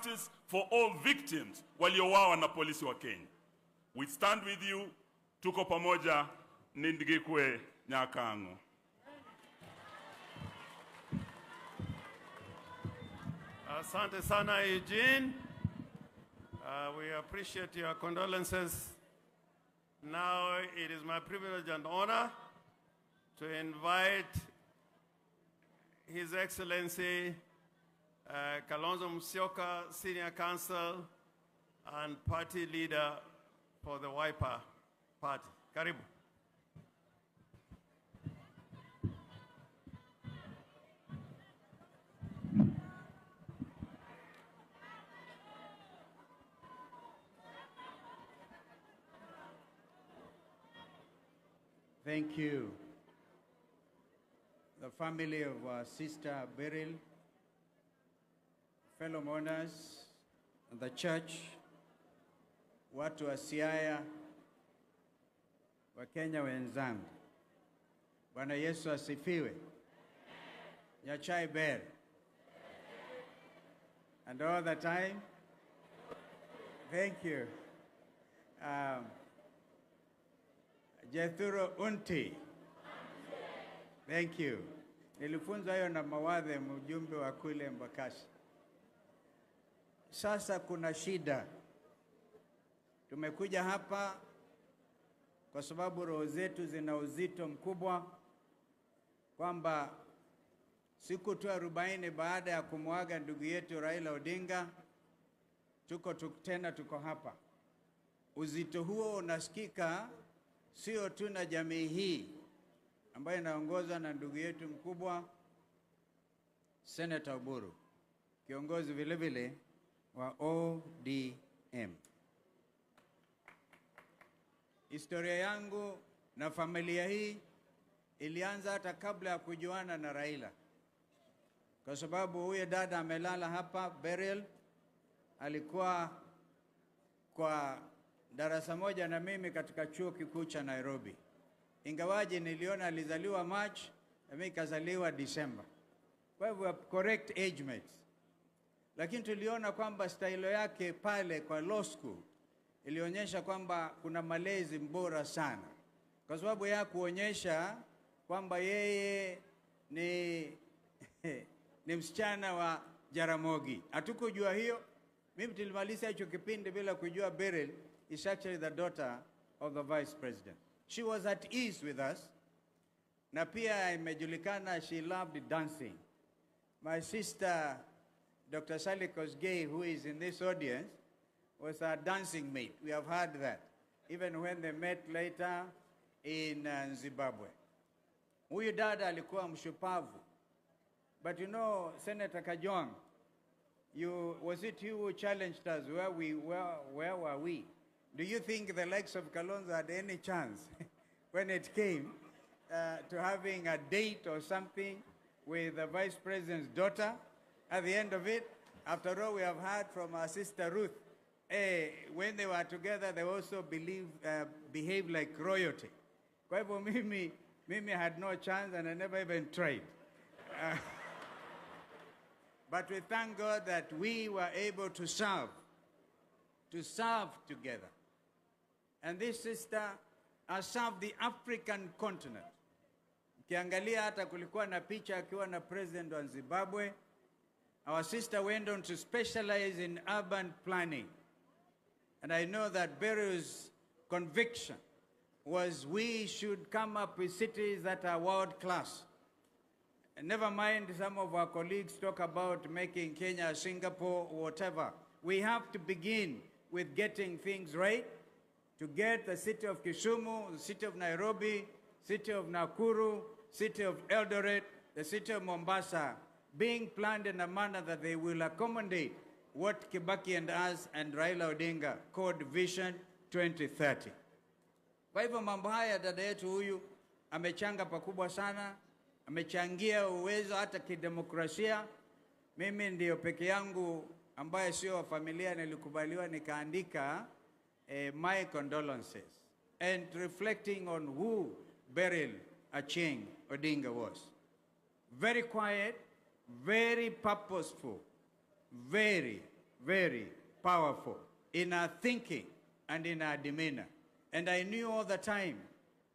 justice for all victims waliowawa na polisi wa Kenya. We stand with you, tuko pamoja, nindigikwe nyakango. Asante sana, Eugene. We appreciate your condolences. Now it is my privilege and honor to invite His Excellency Kalonzo Musyoka, Senior Counsel and Party Leader for the Wiper Party. Karibu. Thank you. The family of Sister Beryl, fellow mourners, the church, watu wa Siaya, wa Kenya wenzangu. Bwana Yesu asifiwe. Nyachai Bear. And all the time, thank you. Jethuro Unti. Thank you. Nilifunza hayo na Mawadhe, mjumbe wa kule Mbakashi. Sasa kuna shida. Tumekuja hapa kwa sababu roho zetu zina uzito mkubwa kwamba siku tu 40 baada ya kumwaga ndugu yetu Raila Odinga, tuko hapa. Uzito huo unasikika sio tu na jamii hii ambayo inaongozwa na ndugu yetu mkubwa Senator Oburu, kiongozi vile vile wa ODM. Historia yangu na familia hii ilianza hata kabla ya kujuana na Raila. Kwa sababu huyo dada amelala hapa, Beryl, alikuwa kwa darasa moja na mimi katika chuo kikuu cha Nairobi. Ingawaje niliona alizaliwa March na mimi kazaliwa December. Kwa hivyo correct age mates. Lakini tuliona kwamba style yake pale kwa law school ilionyesha kwamba kuna malezi mbora sana. Kwa sababu ya kuonyesha kwamba yeye ni msichana wa Jaramogi. Hatukujua hiyo. Mimi tulimaliza hicho kipindi bila kujua Beryl is actually the daughter of the vice president. She was at ease with us. Na pia imejulikana she loved dancing. My sister, Dr. Sally Kosgei, who is in this audience, was a dancing mate. We have heard that. Even when they met later in Zimbabwe. Huyu dada alikuwa mshupavu. But you know, Senator Kajwang, was it you who challenged us? Where were we? Do you think the likes of Kalonzo had any chance when it came to having a date or something with the vice president's daughter? At the end of it, after all, we have heard from our sister Ruth, when they were together, they also behaved like royalty. Kwa hivyo mimi had no chance and I never even tried. But we thank God that we were able to serve together. And this sister has served the African continent. Ukiangalia hata kulikuwa na picha akiwa na president wa Zimbabwe. Our sister went on to specialize in urban planning. And I know that Beryl's conviction was we should come up with cities that are world class. And never mind some of our colleagues talk about making Kenya, Singapore, whatever. We have to begin with getting things right, to get the city of Kisumu, the city of Nairobi, city of Nakuru, city of Eldoret, the city of Mombasa, being planned in a manner that they will accommodate what Kibaki and us and Raila Odinga called Vision 2030. Kwa hivyo mambo haya dada yetu huyu amechanga pakubwa sana, amechangia uwezo hata kidemokrasia. Mimi ndio peke yangu ambaye sio wa familia nilikubaliwa nikaandika my condolences and reflecting on who Beryl Acheng Odinga was. Very quiet, very purposeful, very very powerful in our thinking and in our demeanor. And I knew all the time,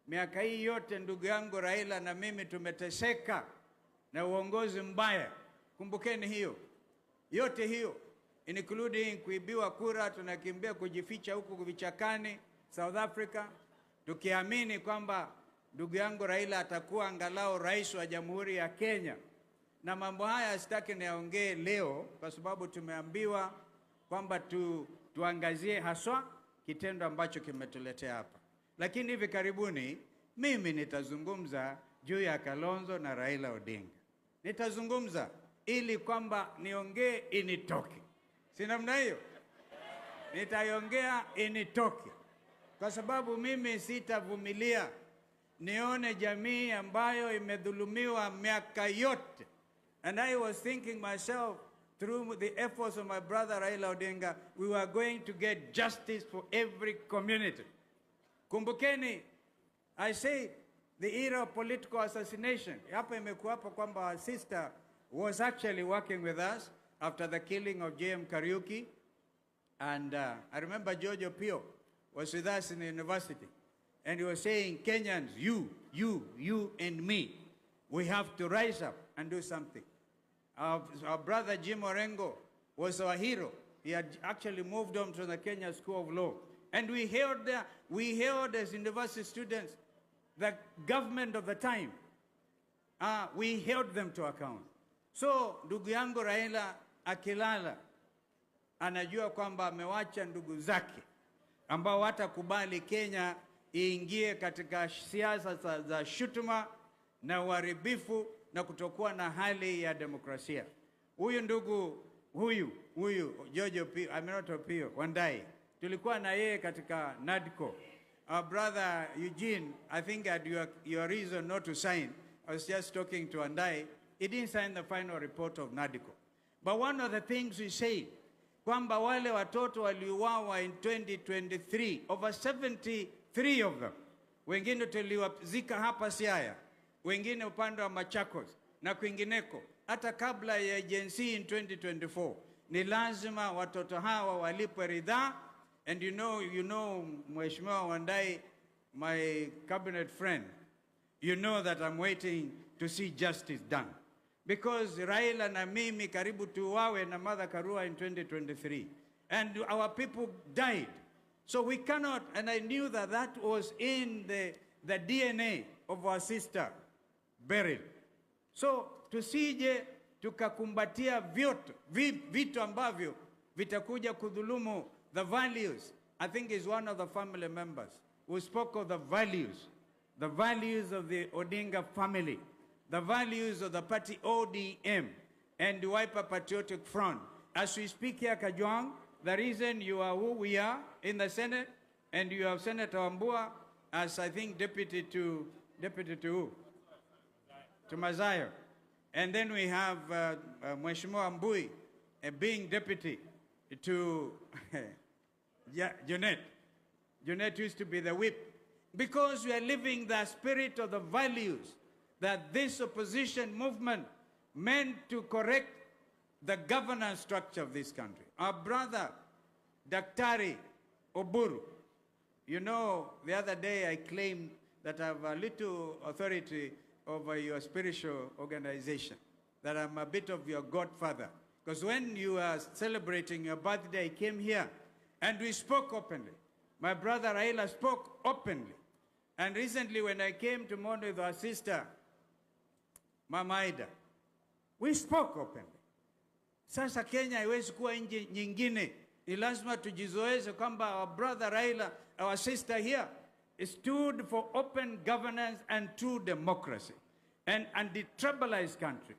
miaka hii yote ndugu yangu Raila na mimi tumeteseka na uongozi mbaya. Kumbukeni hiyo. Yote hiyo, including kuibiwa kura, tunakimbia kujificha huku vichakani South Africa, tukiamini kwamba ndugu yangu Raila atakuwa angalau rais wa Jamhuri ya Kenya. Na mambo haya sitaki niyaongee leo kwa sababu tumeambiwa kwamba tuangazie haswa kitendo ambacho kimetuletea hapa. Lakini hivi karibuni mimi nitazungumza juu ya Kalonzo na Raila Odinga. Nitazungumza ili kwamba niongee initoke. Si namna hiyo? Nitaiongea initoke. Kwa sababu mimi sitavumilia nione jamii ambayo imedhulumiwa miaka yote. And I was thinking myself, through the efforts of my brother Raila Odinga, we were going to get justice for every community. Kumbukeni, I say the era of political assassination. Hapa imekuwa hapa kwamba our sister was actually working with us after the killing of J.M. Kariuki. And I remember George Opio was with us in the university. And he was saying, Kenyans, you and me, we have to rise up and do something. Our brother Jim Orengo was our hero. He had actually moved on to the Kenya School of Law. And we held as university students, the government of the time. We held them to account. So, ndugu yangu Raila akilala, anajua kwamba amewacha ndugu zake, ambao hatakubali Kenya iingie katika siasa za shutuma na uharibifu na kutokuwa na hali ya demokrasia. Huyu ndugu, huyu, George Opio, Aminoto Opio, Wandai, tulikuwa na yeye katika NADCO. Our brother Eugene, I think had your reason not to sign. I was just talking to Wandai. He didn't sign the final report of NADCO. But one of the things we say, kwamba wale watoto waliuawa in 2023, over 73 of them. Wengine tuliwazika hapa Siaya, wengine upande wa Machakos na kwingineko. Hata kabla ya agency in 2024, ni lazima watoto hawa walipwe ridhaa. And you know, Mheshimiwa Wandai, my cabinet friend, you know that I'm waiting to see justice done. Because Raila na mimi karibu tuwawe na Mother Karua in 2023. And our people died. So we cannot, and I knew that that was in the DNA of our sister, buried. So tusije tukakumbatia vitu ambavyo vitakuja kudhulumu the values. I think is one of the family members who spoke of the values of the Odinga family, the values of the party ODM and the Wiper Patriotic Front. As we speak here, Kajwang, the reason you are who we are in the Senate, and you have Senator Wambua as, I think, deputy to who? To Mazayo. And then we have Mheshimiwa Mbui being deputy to Junet. Junet used to be the whip. Because we are living the spirit of the values that this opposition movement meant to correct the governance structure of this country. Our brother, Daktari Oburu, you know, the other day I claimed that I have a little authority over your spiritual organization, that I'm a bit of your godfather. Because when you are celebrating your birthday, I came here and we spoke openly. My brother Raila spoke openly. And recently when I came to mourn with our sister, Mama Ida, we spoke openly. Sasa Kenya haiwezi kuwa nchi nyingine. Ni lazima tujizoeze kwamba our brother Raila, our sister here, stood for open governance and true democracy and the tribalized country.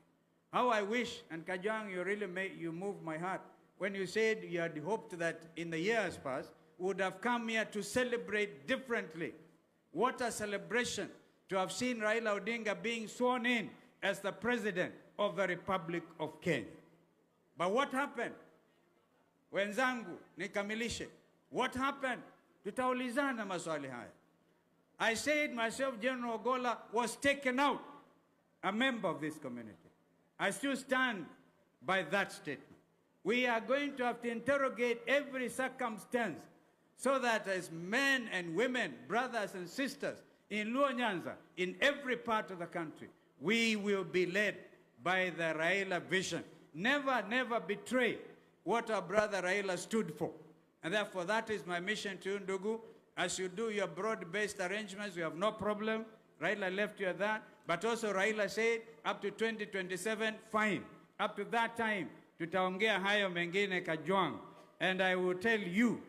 How I wish, and Kajwang, you really you moved my heart when you said you had hoped that in the years past would have come here to celebrate differently. What a celebration to have seen Raila Odinga being sworn in as the president of the Republic of Kenya. But what happened? Wenzangu, nikamilishe. What happened? Tutaulizana maswali haya. I said myself, General Ogola was taken out, a member of this community. I still stand by that statement. We are going to have to interrogate every circumstance so that as men and women, brothers and sisters in Luo Nyanza, in every part of the country, we will be led by the Raila vision. Never, never betray what our brother Raila stood for. And therefore, that is my mission to you, Ndugu. As you do your broad-based arrangements, we have no problem. Raila left you at that. But also Raila said, up to 2027, fine. Up to that time, tutaongea hayo mengine kajwang. And I will tell you,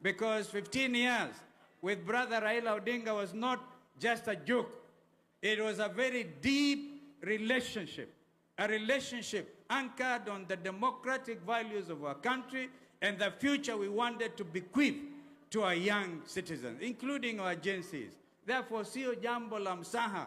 because 15 years with brother Raila Odinga was not just a joke. It was a very deep relationship. A relationship anchored on the democratic values of our country and the future we wanted to bequeath to our young citizens, including our agencies. Therefore, sio jambo la msaha.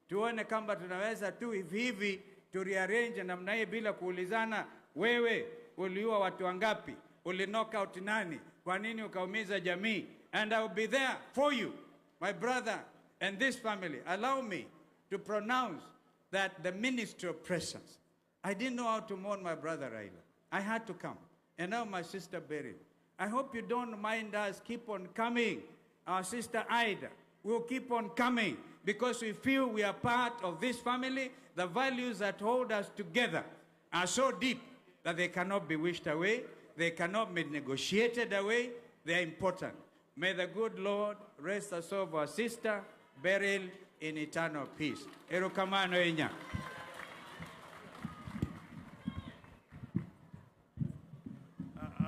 Tuone kamba tunaweza tu hivi to rearrange namna hii bila kuulizana, wewe uliua watu wangapi? Knock out nani? Kwa nini ukaumiza jamii? And I will be there for you, my brother and this family. Allow me to pronounce that the ministry of presence. I didn't know how to mourn my brother Raila. I had to come. And now my sister buried. I hope you don't mind us keep on coming. Our sister Ida will keep on coming because we feel we are part of this family. The values that hold us together are so deep that they cannot be wished away. They cannot be negotiated away. They are important. May the good Lord rest the soul of our sister, buried in eternal peace. Erokamano enya.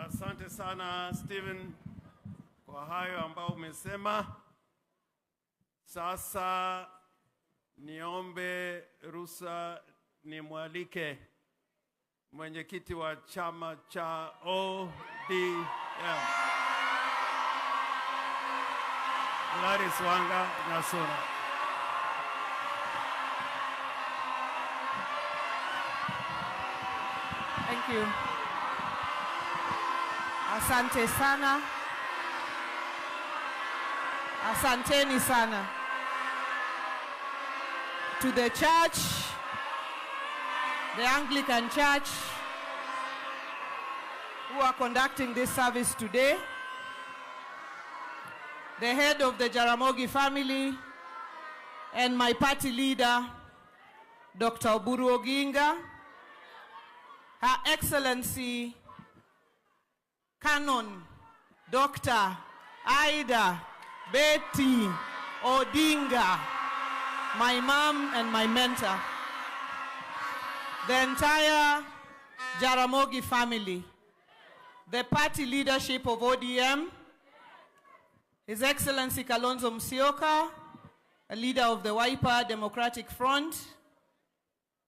Asante sana Stephen kwa hayo ambao umesema. Sasa niombe ruhusa nimwalike mwenyekiti wa chama cha ODM Gladys Wanga Nyasura. Thank you. Asante sana. Asanteni sana. To the church, the Anglican Church, who are conducting this service today, the head of the Jaramogi family, and my party leader, Dr. Oburu Oginga, Her Excellency, Canon, Dr. Ida Betty Odinga, my mom and my mentor, the entire Jaramogi family, the party leadership of ODM, His Excellency Kalonzo Musyoka, a leader of the Wiper Democratic Front,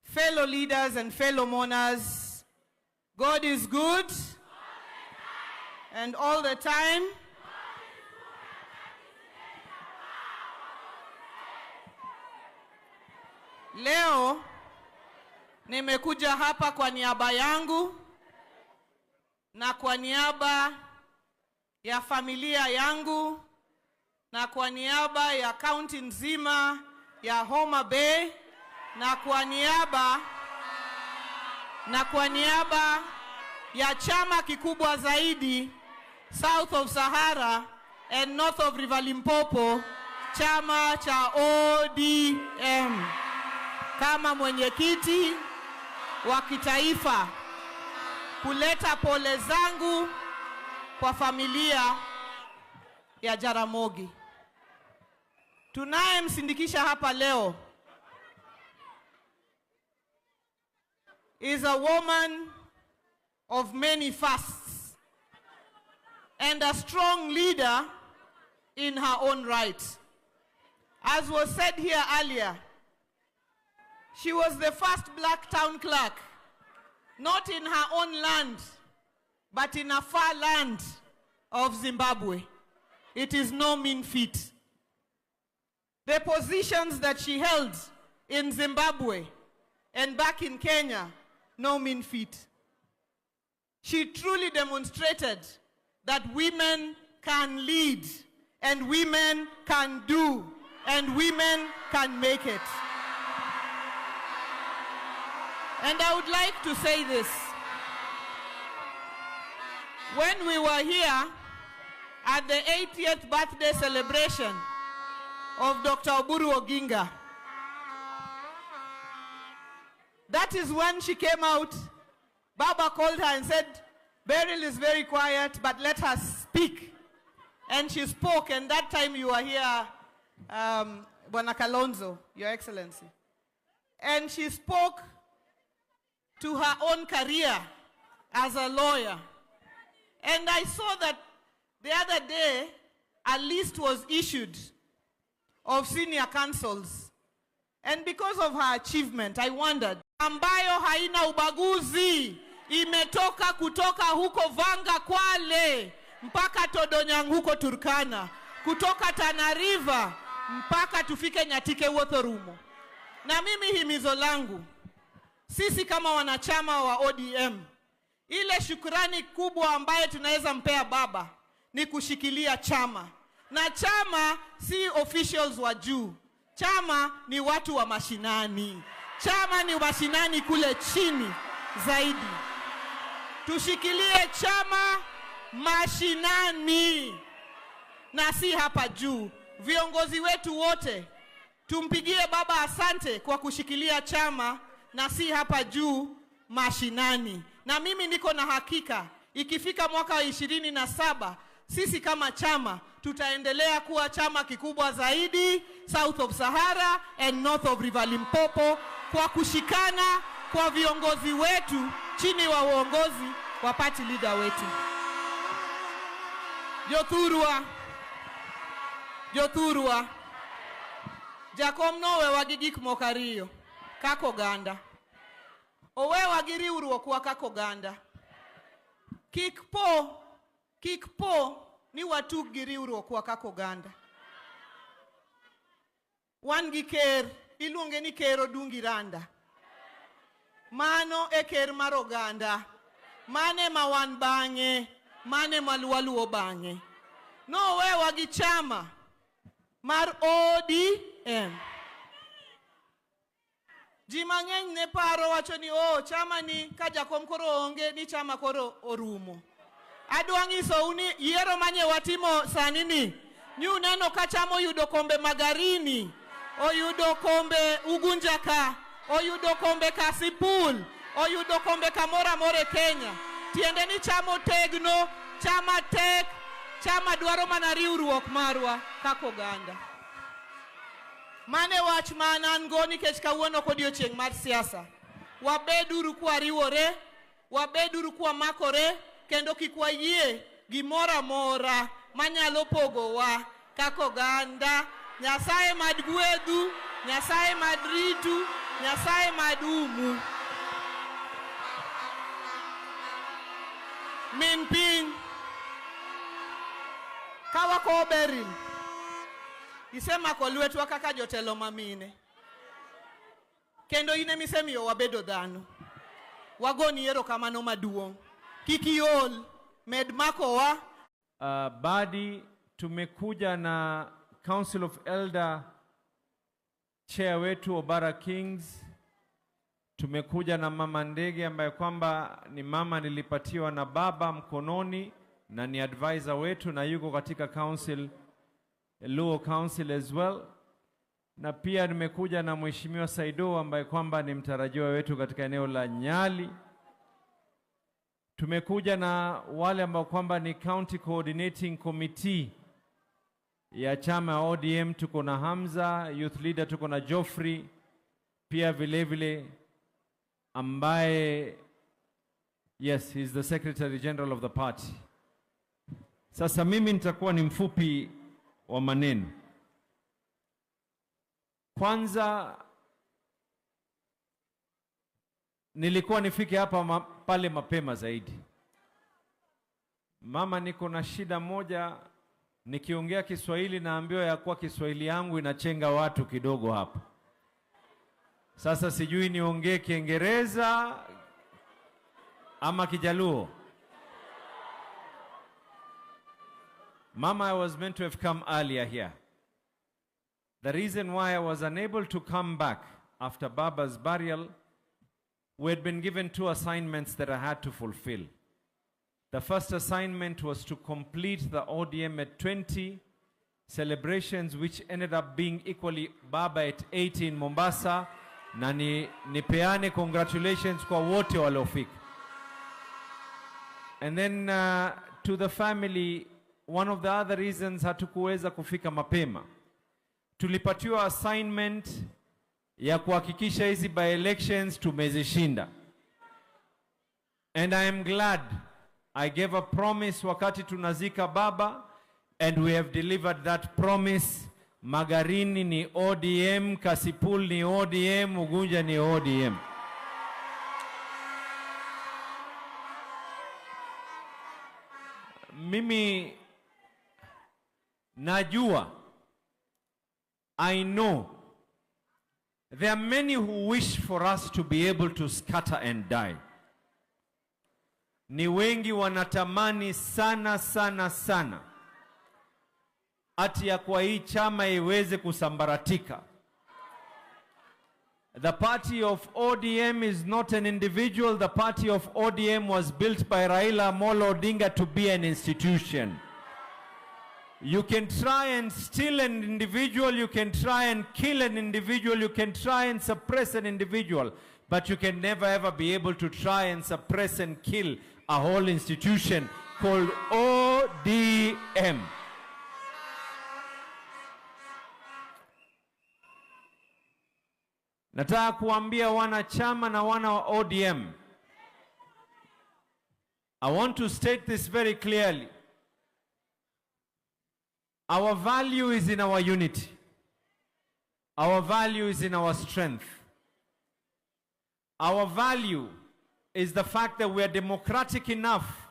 fellow leaders and fellow mourners, God is good, and all the time. Leo nimekuja hapa kwa niaba yangu na kwa niaba ya familia yangu na kwa niaba ya kaunti nzima ya Homa Bay na kwa niaba ya chama kikubwa zaidi South of Sahara and North of River Limpopo, chama cha ODM. Kama mwenyekiti wa kitaifa kuleta pole zangu kwa familia ya Jaramogi. Tunayemsindikisha hapa leo is a woman of many fasts and a strong leader in her own right. As was said here earlier, she was the first black town clerk, not in her own land, but in a far land of Zimbabwe. It is no mean feat. The positions that she held in Zimbabwe and back in Kenya, no mean feat. She truly demonstrated that women can lead, and women can do, and women can make it. And I would like to say this. when we were here at the 80th birthday celebration of Dr. Oburu Oginga. That is when she came out. Baba called her and said, Beryl is very quiet, but let her speak. And she spoke, and that time you were here, Bwana Kalonzo, Your Excellency. And she spoke to her own career as a lawyer. And I saw that the other day, a list was issued of senior counsels. And because of her achievement, I wondered, ambayo haina ubaguzi, imetoka kutoka huko Vanga Kwale, mpaka Todonyang huko Turkana, kutoka Tana River, mpaka tufike Nyatike Wothorumo. Na mimi himizo langu, sisi kama wanachama wa ODM, ile shukrani kubwa ambaye tunaweza mpea baba, ni kushikilia chama. Na chama si officials wa juu. Chama ni watu wa mashinani. Chama ni mashinani kule chini zaidi. Tushikilie chama mashinani na si hapa juu. Viongozi wetu wote, tumpigie baba asante kwa kushikilia chama na si hapa juu mashinani. Na mimi niko na hakika, ikifika mwaka wa 27, sisi kama chama, tutaendelea kuwa chama kikubwa zaidi, South of Sahara and North of River Limpopo, kwa kushikana kwa viongozi wetu, chini wa uongozi wa party leader wetu. Jothurwa, Jakom nowe wagigik mokariyo, kako ganda. Owe wagiri uruo kwa kako ganda. Kikpo, ni watu giri uruo kwa kako ganda. Wan gi ker, iluonge ni ker Odungi Randa. Mano e ker mar oganda. Mane ma wan bang'e, mane maluwaluo bang'e. No wewa gi chama mar ODM. Ji mang'eny ne paro wacho ni chama ni ka Jakom koro onge ni chama koro orumo. Adwa nyiso uni yiero manye watimo sani ni. Nyu neno ka chama oyudo kombe Magarini, oyudo kombe Ugunja ka, oyudo kombe Kasipul, oyudo kombe kamora more Kenya. Tiende ni chama otegno, chama tek, chama dwaro mana riwruok marwa kaka oganda. Mane wach manan go nikech kawuono kodiochieng' mar siasa. Wabeduru kwa riwore, wabeduru kwa makore, kendo kik wayie gimora mora manyalo pogowa kaka oganda. Nyasaye mad gwedhu, Nyasaye mad ritu, Nyasaye mad umu. Min piny kawa ko Beryl isema ko lwetwa kaka jotelo mamine, kendo ine misemiyo wabedo dhano. Wagoni erokamano maduong'. Kikiol med makowa. Badi tumekuja na Council of Elder chair wetu Obara Kings. Tumekuja na mama Ndege ambaye kwamba ni mama nilipatiwa na baba mkononi na ni advisor wetu na yuko katika council, Luo Council as well. Na pia nimekuja na Mheshimiwa Saido ambaye kwamba ni mtarajiwa wetu katika eneo la Nyali. Tumekuja na wale ambao kwamba ni County Coordinating Committee ya chama ODM. Tuko na Hamza, youth leader, tuko na Geoffrey, pia vile vile ambaye, yes, he's the Secretary General of the party. Sasa mimi nitakuwa ni mfupi wa maneno. Kwanza nilikuwa nifike hapa pale mapema zaidi. Mama, niko na shida moja, nikiongea Kiswahili naambiwa ya kuwa Kiswahili yangu inachenga watu kidogo hapa. Sasa sijui niongee Kiingereza ama Kijaluo. Mama, I was meant to have come earlier here. The reason why I was unable to come back after Baba's burial, we had been given 2 assignments that I had to fulfill. The first assignment was to complete the ODM at 20 celebrations, which ended up being equally Baba at 80 in Mombasa. Na nipeane congratulations kwa wote waliofika. And then to the family, one of the other reasons hatukuweza kufika mapema, tulipatiwa assignment ya kuhakikisha hizi by elections tumezishinda. And I am glad I gave a promise wakati tunazika baba, and we have delivered that promise. Magarini ni ODM, Kasipul ni ODM, Ugunja ni ODM. Mimi najua, I know, there are many who wish for us to be able to scatter and die. Ni wengi wanatamani sana sana sana ati ya kwa hii chama iweze kusambaratika. The party of ODM is not an individual. The party of ODM was built by Raila Odinga to be an institution. You can try and steal an individual, you can try and kill an individual, you can try and suppress an individual, but you can never ever be able to try and suppress and kill a whole institution called ODM. Nataka kuambia wanachama na wana wa ODM, I want to state this very clearly. Our value is in our unity. Our value is in our strength. Our value is the fact that we are democratic enough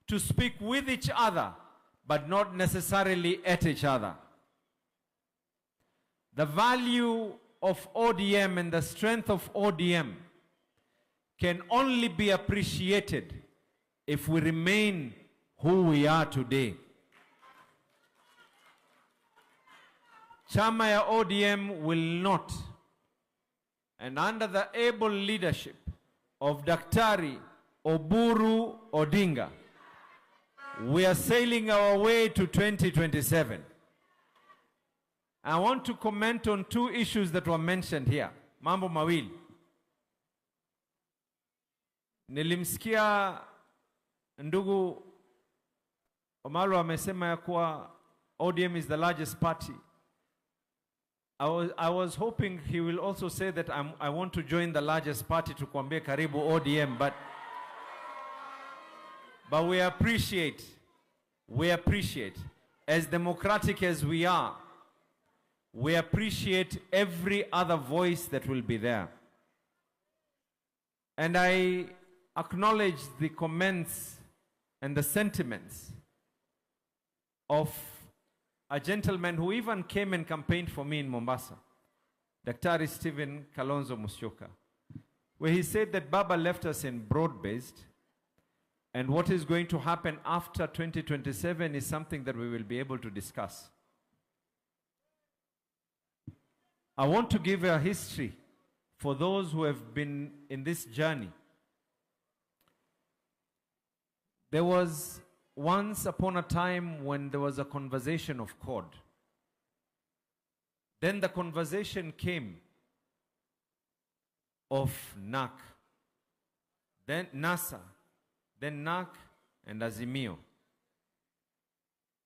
to speak with each other, but not necessarily at each other. The value of ODM and the strength of ODM can only be appreciated if we remain who we are today. Chama ya ODM will not, and under the able leadership of Daktari Oburu Odinga, we are sailing our way to 2027. I want to comment on two issues that were mentioned here. Mambo mawili. Nilimsikia ndugu Omalo amesema ya kuwa ODM is the largest party. I was hoping he will also say that I want to join the largest party to kuambia karibu ODM, but we appreciate, as democratic as we are, we appreciate every other voice that will be there. And I acknowledge the comments and the sentiments of a gentleman who even came and campaigned for me in Mombasa, Dr. Stephen KALONZO Musyoka, where he said that Baba left us in broad-based, and what is going to happen after 2027 is something that we will be able to discuss. I want to give a history for those who have been in this journey. There was once upon a time when there was a conversation of CORD. Then the conversation came of NAC, then NASA, then NAC and Azimio.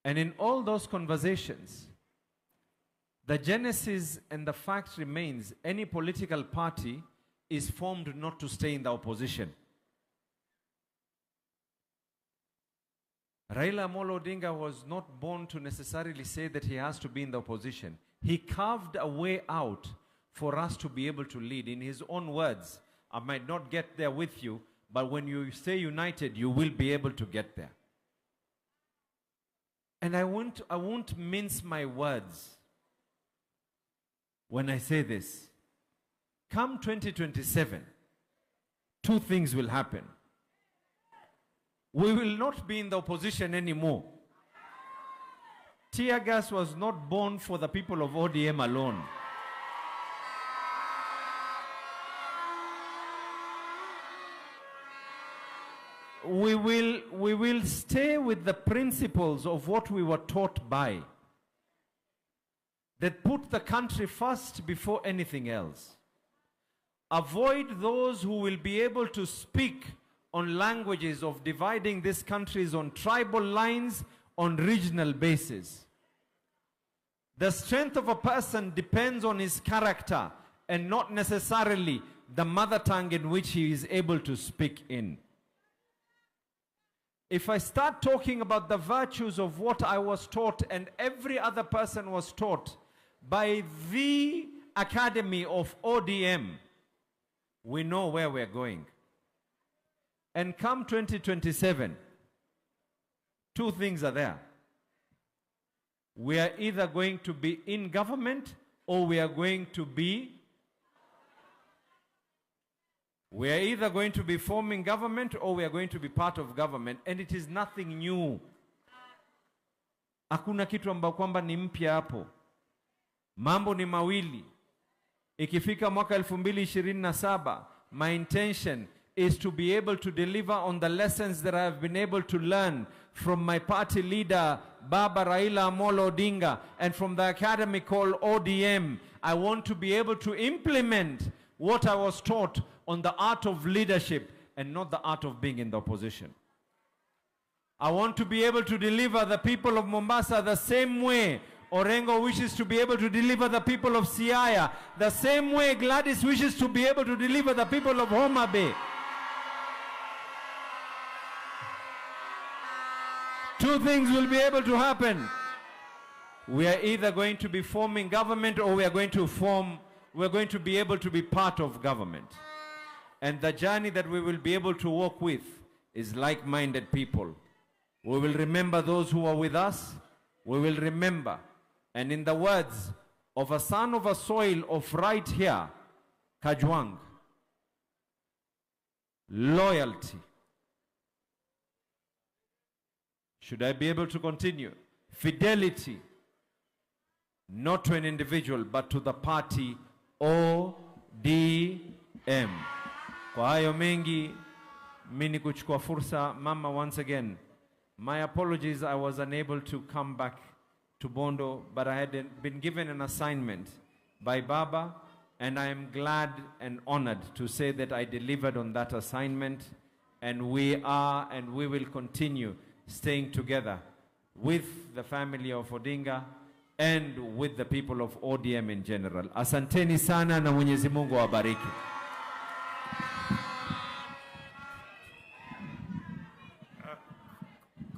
And in all those conversations, the genesis and the fact remains, any political party is formed not to stay in the opposition. Raila Odinga was not born to necessarily say that he has to be in the opposition. He carved a way out for us to be able to lead. In his own words, I might not get there with you, but when you stay united, you will be able to get there. And I won't mince my words when I say this. Come 2027, two things will happen. We will not be in the opposition anymore. Tear gas was not born for the people of ODM alone. we will stay with the principles of what we were taught by, that put the country first before anything else. Avoid those who will be able to speak on languages of dividing these countries on tribal lines, on regional basis. The strength of a person depends on his character and not necessarily the mother tongue in which he is able to speak in. If I start talking about the virtues of what I was taught and every other person was taught by the Academy of ODM, we know where we're going. And come 2027, two things are there. We are either going to be in government or we are going to be forming government or we are going to be part of government, and it is nothing new. Hakuna kitu ambao kwamba ni mpya hapo. Mambo ni mawili. Ikifika mwaka 2027, my intention is to be able to deliver on the lessons that I have been able to learn from my party leader, Baba Raila Odinga, and from the academy called ODM. I want to be able to implement what I was taught on the art of leadership and not the art of being in the opposition. I want to be able to deliver the people of Mombasa the same way Orengo wishes to be able to deliver the people of Siaya, the same way Gladys wishes to be able to deliver the people of Homa Bay. Two things will be able to happen. We are either going to be forming government or we're going to be able to be part of government. And the journey that we will be able to walk with is like-minded people. We will remember those who are with us. We will remember. And in the words of a son of a soil of right here, Kajwang, loyalty. Should I be able to continue? Fidelity, not to an individual, but to the party ODM. Kwa hayo mengi, mimi kuchukua fursa, Mama, once again, my apologies, I was unable to come back to Bondo, but I had been given an assignment by Baba, and I am glad and honored to say that I delivered on that assignment, and we are and we will continue staying together with the family of Odinga and with the people of ODM in general. Asanteni sana na Mwenyezi Mungu awabariki.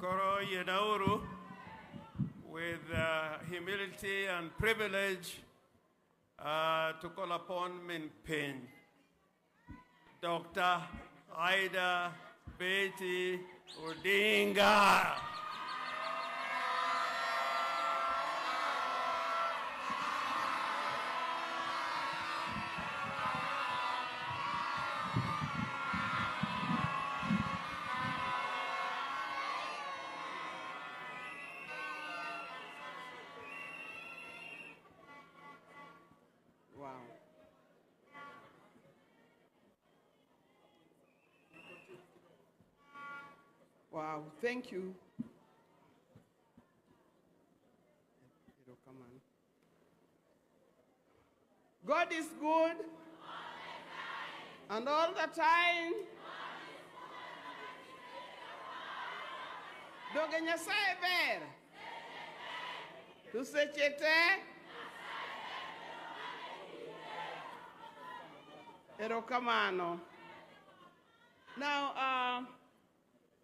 Koro Yenauru, with humility and privilege, to call upon Minpin, Dr. Raila Odinga. Wow, thank you. Come on. God is good. And all the time. Doge Nyasaye ber. Tusechete. Erokamano. Now,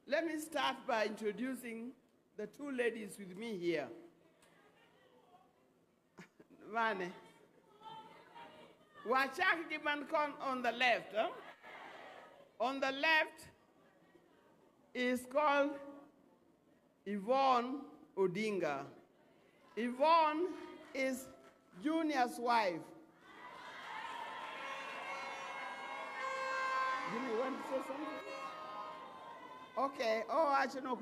let me start by introducing the two ladies with me here. Vane. Wachak Gibankon on the left. Huh? On the left is called Yvonne Odinga. Yvonne is Junior's wife. You want to say something? Okay. Oh, actually, no.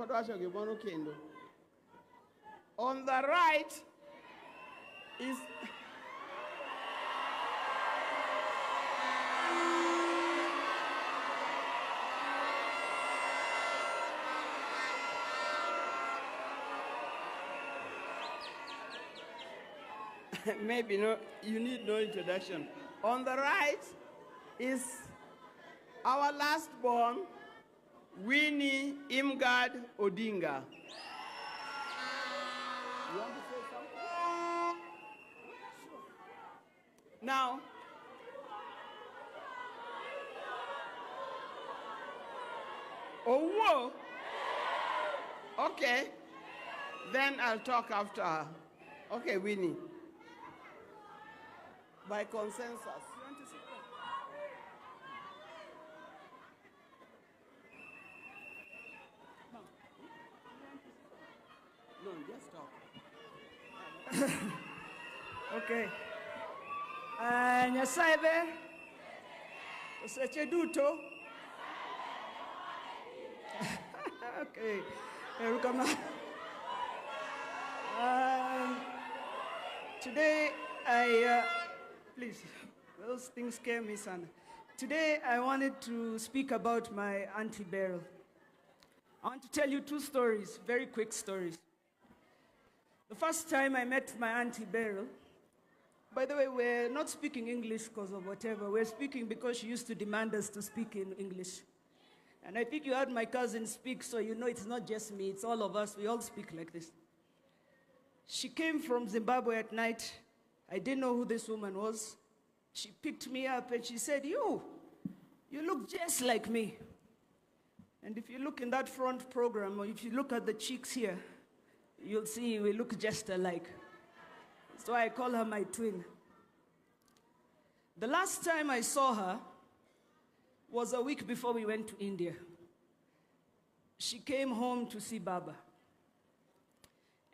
On the right is maybe no, you need no introduction. On the right is our last born, Winnie Imgard Odinga. You want to say something? Sure. Now, oh, whoa. Okay. Then I'll talk after her. Okay, Winnie. By consensus. You want to sit down? No, just talk. Okay. Nyasaye seche duto. Okay. Erokamano. Today please, those things scare me, son. Today I wanted to speak about my Auntie Beryl. I want to tell you two stories, very quick stories. The first time I met my Auntie Beryl, by the way, we're not speaking English because of whatever. We're speaking because she used to demand us to speak in English. And I think you heard my cousin speak, so you know it's not just me, it's all of us. We all speak like this. She came from Zimbabwe at night. I didn't know who this woman was. She picked me up and she said, you look just like me. And if you look in that front program, or if you look at the cheeks here, you'll see we look just alike. So I call her my twin. The last time I saw her was a week before we went to India. She came home to see Baba.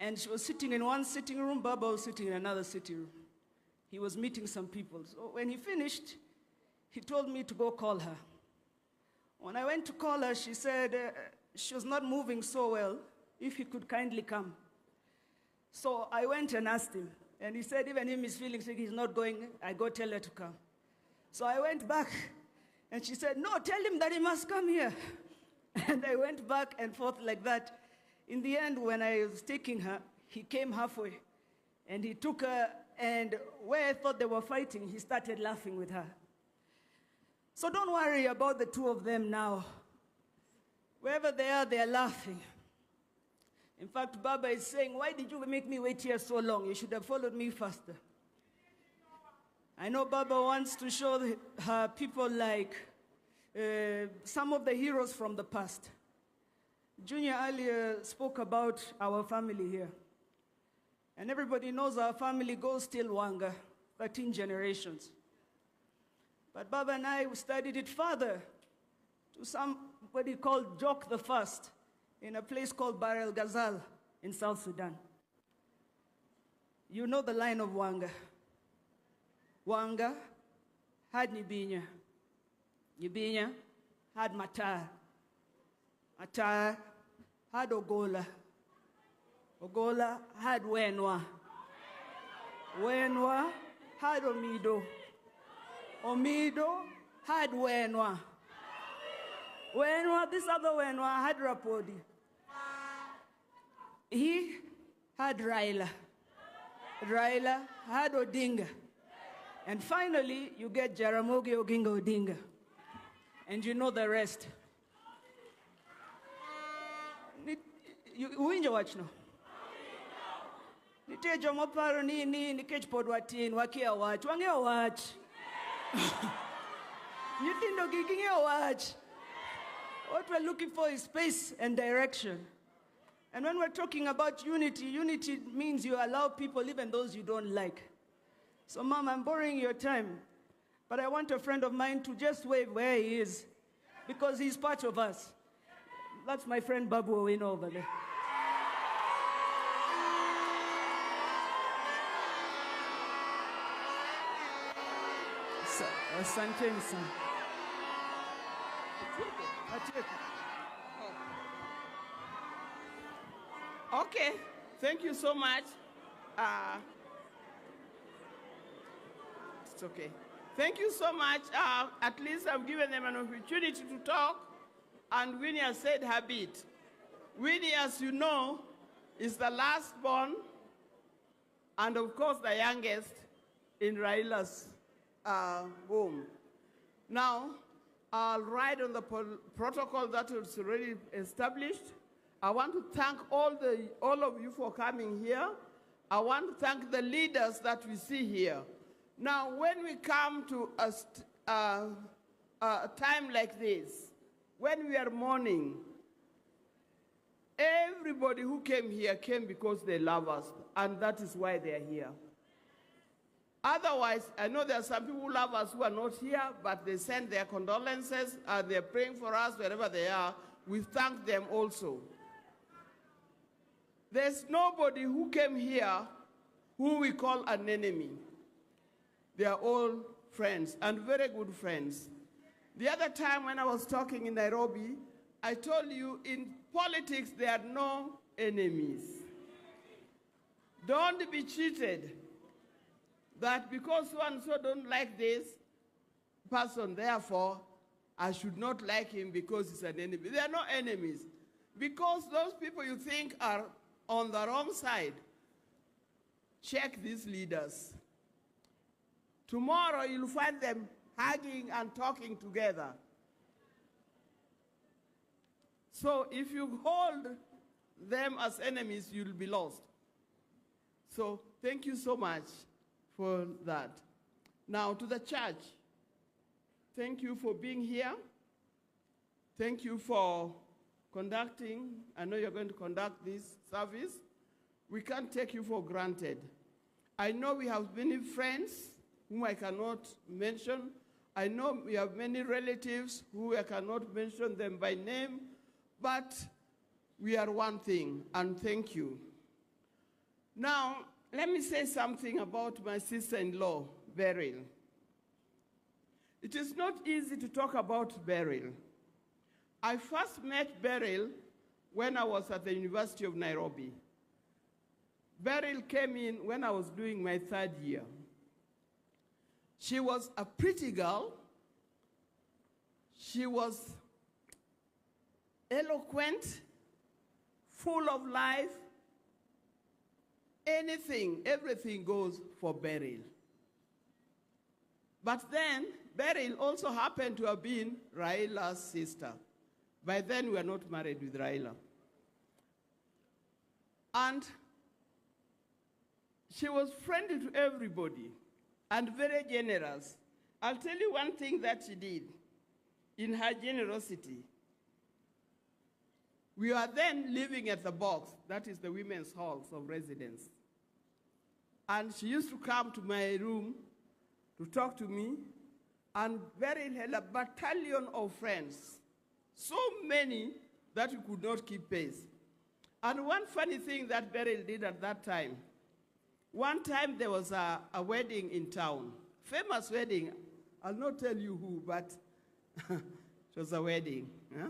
And she was sitting in one sitting room, Baba was sitting in another sitting room. He was meeting some people. So when he finished, he told me to go call her. When I went to call her, she said she was not moving so well, if he could kindly come. So I went and asked him. And he said, even him is feeling sick, he's not going. I go tell her to come. So I went back, and she said, no, tell him that he must come here. And I went back and forth like that. In the end, when I was taking her, he came halfway. And he took her, and where I thought they were fighting, he started laughing with her. So don't worry about the two of them now. Wherever they are laughing. In fact, Baba is saying, why did you make me wait here so long? You should have followed me faster. I know Baba wants to show her people like some of the heroes from the past. Junior earlier spoke about our family here. And everybody knows our family goes till Wanga, 13 generations. But Baba and I studied it further to somebody called Jok the First in a place called Bahr el Ghazal in South Sudan. You know the line of Wanga. Wanga had Nibinya. Nibinya had Matar. Matar had Ogola. Ogola had Wenwa. Wenwa had Omido. Omido had Wenwa. Wenwa, this other Wenwa had Rapodi. He had Raila. Raila had Odinga. And finally, you get Jaramogi Oginga Odinga. And you know the rest. You watch now. Nitejo moparo ni nikech pod watin wakia watch wang'eyo wach. Nyithindo gi ging'eyo wach. What we're looking for is space and direction. And when we're talking about unity, unity means you allow people, even those you don't like. So, Mom, I'm borrowing your time, but I want a friend of mine to just wave where he is, because he's part of us. That's my friend Babu Owino over there. Asanteni sana. Okay, thank you so much. It's okay. Thank you so much. At least I've given them an opportunity to talk, and Winnie has said her bit. Winnie, as you know, is the last born and of course the youngest in Raila's home. Now, I'll ride on the protocol that is already established. I want to thank all of you for coming here. I want to thank the leaders that we see here. Now, when we come to a time like this, when we are mourning, everybody who came here came because they love us, and that is why they are here. Otherwise, I know there are some people who love us who are not here, but they send their condolences, they're praying for us wherever they are. We thank them also. There's nobody who came here who we call an enemy. They are all friends, and very good friends. The other time when I was talking in Nairobi, I told you in politics there are no enemies. Don't be cheated that because so and so don't like this person, therefore I should not like him because he's an enemy. There are no enemies. Because those people you think are on the wrong side, check these leaders. Tomorrow you'll find them hugging and talking together. So if you hold them as enemies, you'll be lost. So thank you so much for that. Now to the church, thank you for being here. Thank you for conducting. I know you're going to conduct this service. We can't take you for granted. I know we have many friends whom I cannot mention. I know we have many relatives who I cannot mention them by name, but we are one thing, and thank you. Now, let me say something about my sister-in-law, Beryl. It is not easy to talk about Beryl. I first met Beryl when I was at the University of Nairobi. Beryl came in when I was doing my third year. She was a pretty girl. She was eloquent, full of life. Anything, everything goes for Beryl. But then, Beryl also happened to have been Raila's sister. By then, we were not married with Raila. And she was friendly to everybody and very generous. I'll tell you one thing that she did in her generosity. We were then living at the box, that is the women's halls of residence. And she used to come to my room to talk to me, and Beryl had a battalion of friends, so many that we could not keep pace. And one funny thing that Beryl did at that time, one time there was a wedding in town, famous wedding. I'll not tell you who, but it was a wedding. Yeah?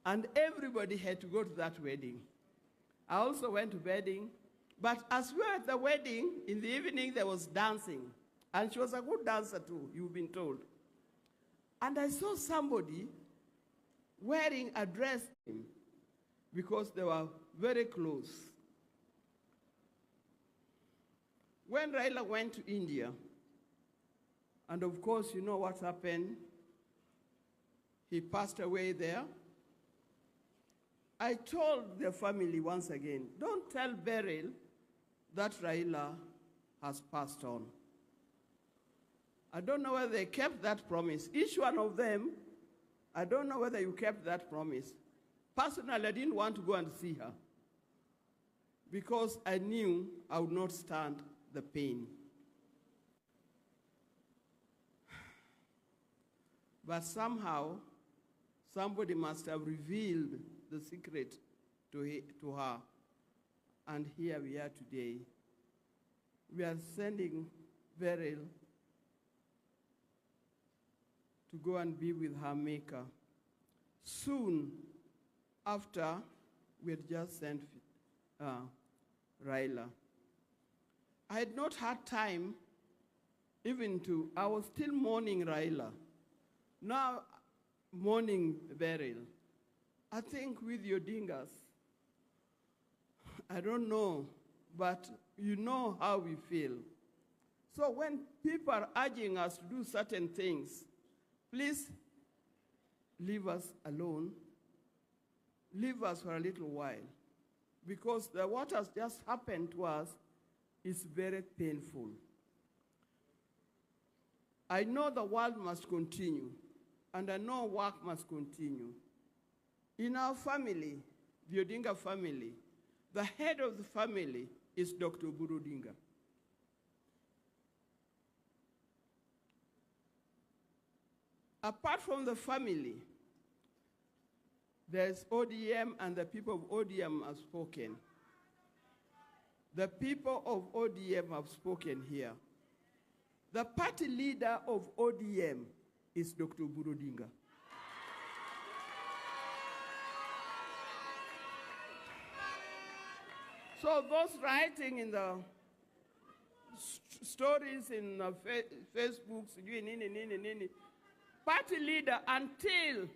And everybody had to go to that wedding. I also went to wedding. But as we were at the wedding, in the evening there was dancing. And she was a good dancer too, you've been told. And I saw somebody wearing a dress because they were very close. When Raila went to India, and of course you know what happened, he passed away there. I told the family once again, don't tell Beryl that Raila has passed on. I don't know whether they kept that promise. Each one of them, I don't know whether you kept that promise. Personally, I didn't want to go and see her because I knew I would not stand the pain. But somehow, somebody must have revealed the secret to her. And here we are today. We are sending Beryl to go and be with her maker. Soon after, we had just sent Raila. I had not had time even to, I was still mourning Raila. Now, mourning Beryl. I think with your Odingas, I don't know but you know how we feel. So when people are urging us to do certain things, please leave us alone. Leave us for a little while. Because what has just happened to us is very painful. I know the world must continue, and I know work must continue. In our family, the Odinga family, the head of the family is Dr. Odinga. Apart from the family, there's ODM, and the people of ODM have spoken. The people of ODM have spoken here. The party leader of ODM is Dr. Odinga. So those writing in the stories in Facebook, party leader until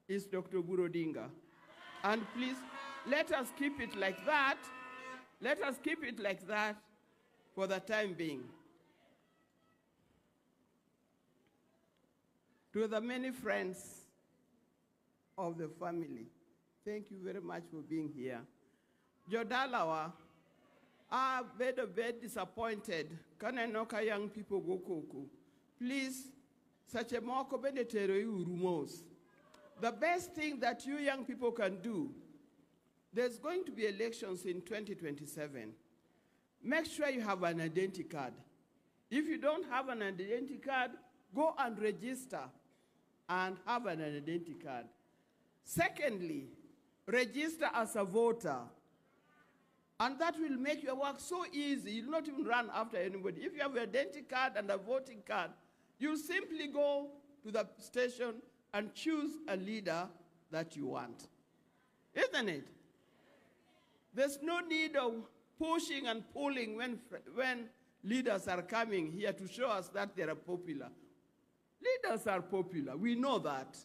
is Dr. Odinga. And please, let us keep it like that. Let us keep it like that for the time being. To the many friends of the family, thank you very much for being here. Jodalawa, I'm very disappointed. Can I know young people go koko? Please, such a moko benetero rumors. The best thing that you young people can do, there's going to be elections in 2027. Make sure you have an identity card. If you don't have an identity card, go and register and have an identity card. Secondly, register as a voter. And that will make your work so easy. You'll not even run after anybody. If you have an identity card and a voting card, you'll simply go to the station and choose a leader that you want. Isn't it? There's no need of pushing and pulling when leaders are coming here to show us that they are popular. Leaders are popular. We know that.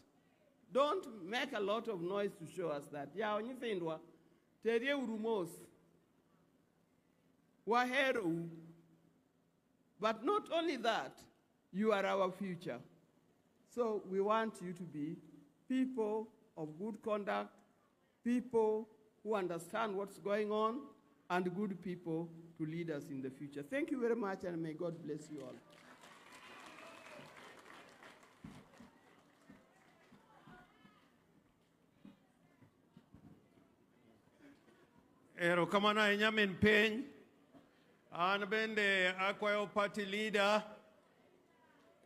Don't make a lot of noise to show us that. Yeah, when you think, Terie urumos, wahero. But not only that, you are our future. So we want you to be people of good conduct, people who understand what's going on, and good people to lead us in the future. Thank you very much, and may God bless you all. Erokamana inyamin piny, an bende akwayo party leader,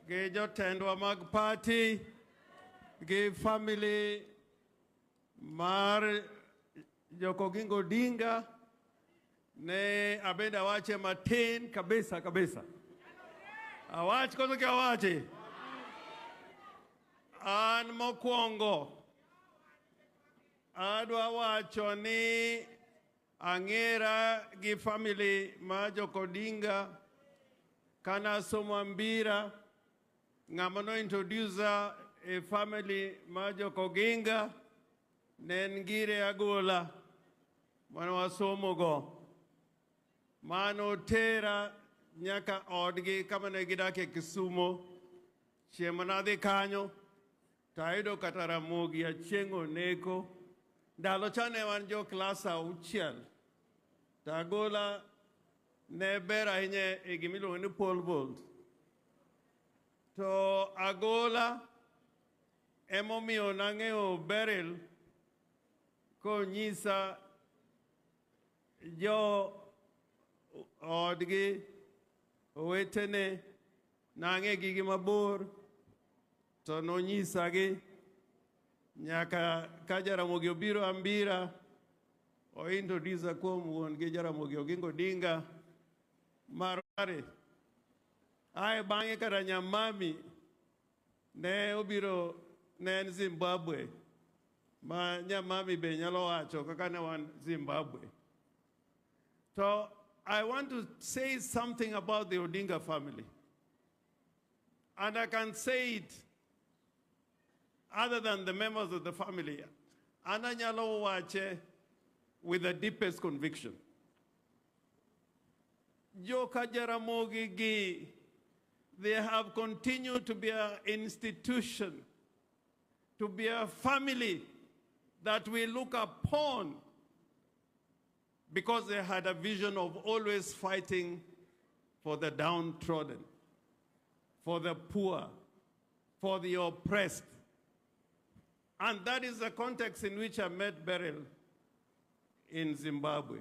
gi jotendwa mag party, gi family mar Jokogingo Odinga, ne abende awache matin kabisa. Awach koso ki awache. An mokwongo, adwa wacho ni ang'era gi family ma Jokodinga kana somo ambira ng'ama no introduce a family ma Jokoginga nen gire agola mano wasomo go mano tera nyaka odgi kama ne gidake Kisumo chieng' nadhi kanyo tayudo kata ramogi achieng' oneko ndalo chane wan jo klas 6 tagola ne ber ahinya e gimiluongo ni pole vault to agola emomiyo nang'eyo Beryl konyisa jo odgi owetene nang'e gigi mabor to nonyisagi nyaka ka Jaramogi obiro ambira o introduce kuom wuon gi Jaramogi Oginga Odinga marare ae bang'e kata nyamami ne obiro ne en Zimbabwe ma nyamami be nyalo wacho kaka ne wan Zimbabwe. So I want to say something about the Odinga family, and I can say it other than the members of the family. Ana nyalo wache with the deepest conviction. Joka Jaramogi Gi, they have continued to be an institution, to be a family that we look upon because they had a vision of always fighting for the downtrodden, for the poor, for the oppressed. And that is the context in which I met Beryl in Zimbabwe.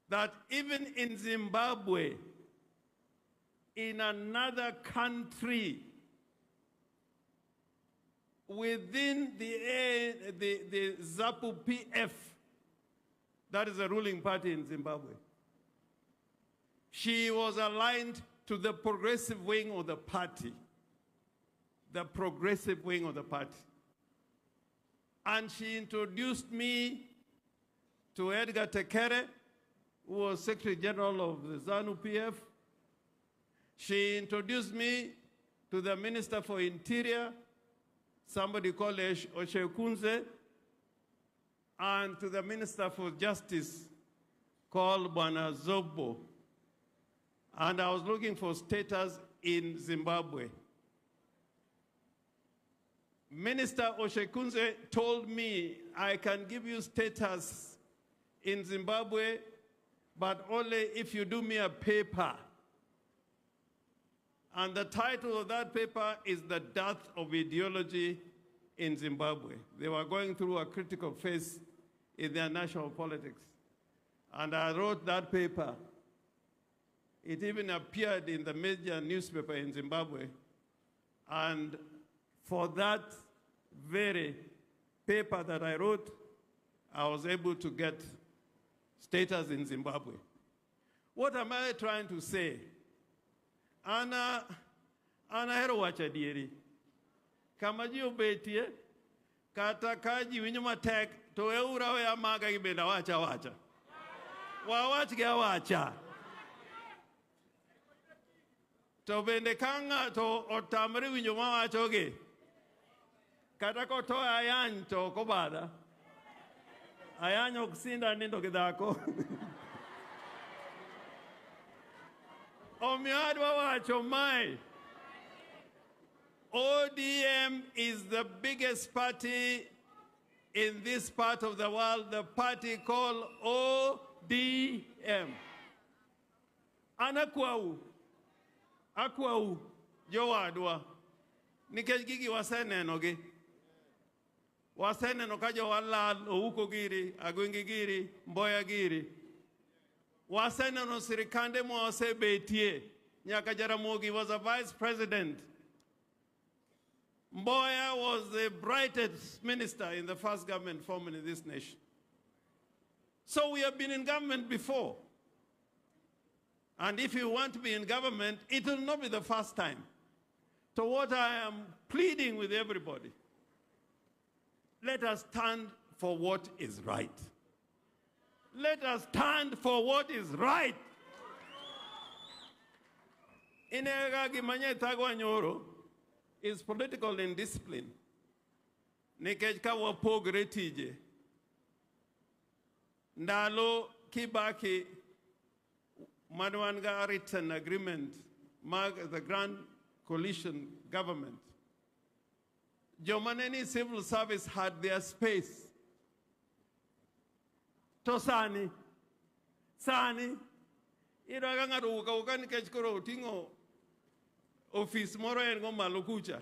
That even in Zimbabwe, in another country, within the ZAPU-PF, that is the ruling party in Zimbabwe, she was aligned to the progressive wing of the party. The progressive wing of the party. And she introduced me to Edgar Tekere, who was Secretary General of the ZANU-PF. She introduced me to the Minister for Interior, somebody called Oshekunze, and to the Minister for Justice called Bwana Zobo. And I was looking for status in Zimbabwe. Minister Oshekunze told me, I can give you status in Zimbabwe, but only if you do me a paper. And the title of that paper is The Death of Ideology in Zimbabwe. They were going through a critical phase in their national politics. And I wrote that paper. It even appeared in the major newspaper in Zimbabwe. And for that very paper that I wrote, I was able to get status in Zimbabwe. What am I trying to say? Ana hero wacha dieri. Kama ji obetie, kata kaji winyo matek, to eura we amaga ibenda wacha. Wawach ge wacha. To bende kanga to otamre winyo mawachoge. Kata ko to ayany to kobada. Ayany oksinda nindo kidhako. ODM is the biggest party in this part of the world, the party called ODM. Anakwau, jowadwa, nikech gigi waseneno gi. Waseneno ka jowalal, ouko giri, agwengi giri, mboya giri. Waseneno sirikande mwase betie. Nyaka Jaramogi was a vice president. Mboya was the brightest minister in the first government formed in this nation. So we have been in government before. And if you want to be in government, it will not be the first time. So what I am pleading with everybody, let us stand for what is right. Let us stand for what is right. Inegagi manye tagwa nyoro is political indiscipline. Nikech ka wapogre tije. Ndalo Kibaki madwanga written agreement the Grand Coalition government. Jomaneni civil service had their space. To sani, iraga ngaruka ukani kechkoro tingo office moro en go malukucha.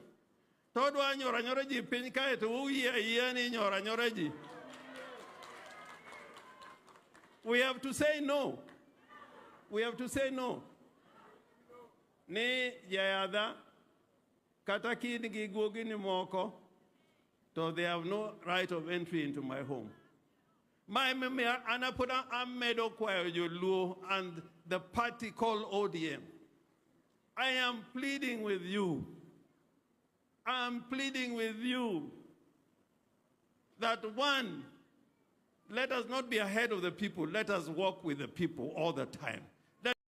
Todo nyora ji piny kae to uye ni nyora ji. We have to say no. We have to say no. Ni yayada kataki ni giguogi ni moko, so they have no right of entry into my home. My Anapuna Amedo Kwayo and the party called ODM. I am pleading with you. I am pleading with you that one, let us not be ahead of the people. Let us walk with the people all the time.